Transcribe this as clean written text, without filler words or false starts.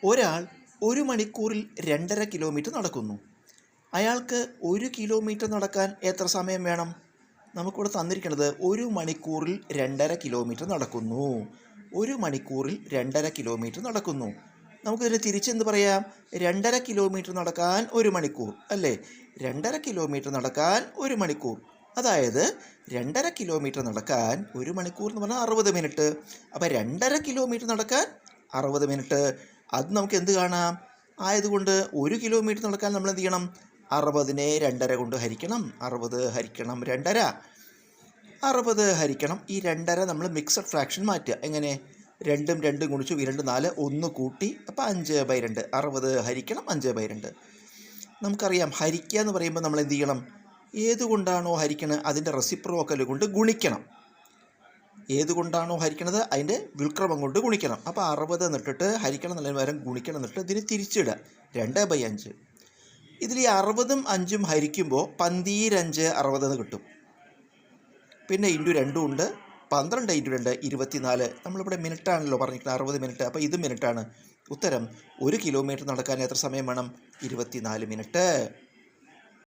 ഒരാൾ 1 മണിക്കൂറിൽ 2.5 കിലോമീറ്റർ നടക്കുന്നു. അയാൾക്ക് 1 കിലോമീറ്റർ നടക്കാൻ എത്ര സമയം വേണം? നമുക്കിവിടെ തന്നിരിക്കുന്നത് 1 മണിക്കൂറിൽ 2.5 കിലോമീറ്റർ നടക്കുന്നു. 1 മണിക്കൂറിൽ 2.5 കിലോമീറ്റർ നടക്കുന്നു. നമുക്കിതിന് തിരിച്ചെന്ത് പറയാം? 2.5 കിലോമീറ്റർ നടക്കാൻ 1 മണിക്കൂർ അല്ലേ? 2.5 കിലോമീറ്റർ നടക്കാൻ 1 മണിക്കൂർ. അതായത് 2.5 കിലോമീറ്റർ നടക്കാൻ 1 മണിക്കൂർ എന്ന് പറഞ്ഞാൽ 60 മിനിറ്റ്. അപ്പോൾ 2.5 കിലോമീറ്റർ നടക്കാൻ 60 മിനിറ്റ്. അത് നമുക്ക് എന്ത് കാണാം? ആയതുകൊണ്ട് 1 കിലോമീറ്റർ നടക്കാൻ നമ്മൾ എന്ത് ചെയ്യണം? 60നെ 2.5 കൊണ്ട് ഹരിക്കണം. 60 ഹരിക്കണം 2.5. 60 ഹരിക്കണം ഈ 2.5 നമ്മൾ മിക്സഡ് ഫ്രാക്ഷൻ മാറ്റുക. എങ്ങനെ? 2ഉം 2 ഗുണിച്ചു 2 4 1 കൂട്ടി അപ്പോൾ 5/2. 60 ഹരിക്കണം 5/2. നമുക്കറിയാം ഹരിക്കുക എന്ന് പറയുമ്പോൾ നമ്മൾ എന്ത് ചെയ്യണം? ഏതുകൊണ്ടാണോ ഹരിക്കണത് അതിൻ്റെ റെസിപ്രോക്കൽ കൊണ്ട് ഗുണിക്കണം. ഏതുകൊണ്ടാണോ ഹരിക്കണത് അതിൻ്റെ വ്യുൽക്രമം കൊണ്ട് ഗുണിക്കണം. അപ്പോൾ 60 എന്നിട്ടിട്ട് ഹരിക്കണം എന്നുള്ളതിന് പകരം ഗുണിക്കണം എന്നിട്ട് ഇതിന് തിരിച്ചിടുക 2/5. ഇതിൽ ഈ 60ഉം 5ഉം ഹരിക്കുമ്പോൾ 12 60 എന്ന് കിട്ടും. പിന്നെ ഇൻറ്റു 2 ഉണ്ട്. 12 ഇൻറ്റു 2 24. നമ്മളിവിടെ മിനിറ്റാണല്ലോ പറഞ്ഞിരിക്കുന്നത്, 60 മിനിറ്റ്. അപ്പോൾ ഇത് മിനിറ്റാണ്. ഉത്തരം 1 കിലോമീറ്റർ നടക്കാൻ എത്ര സമയം വേണം? 24 മിനിറ്റ്.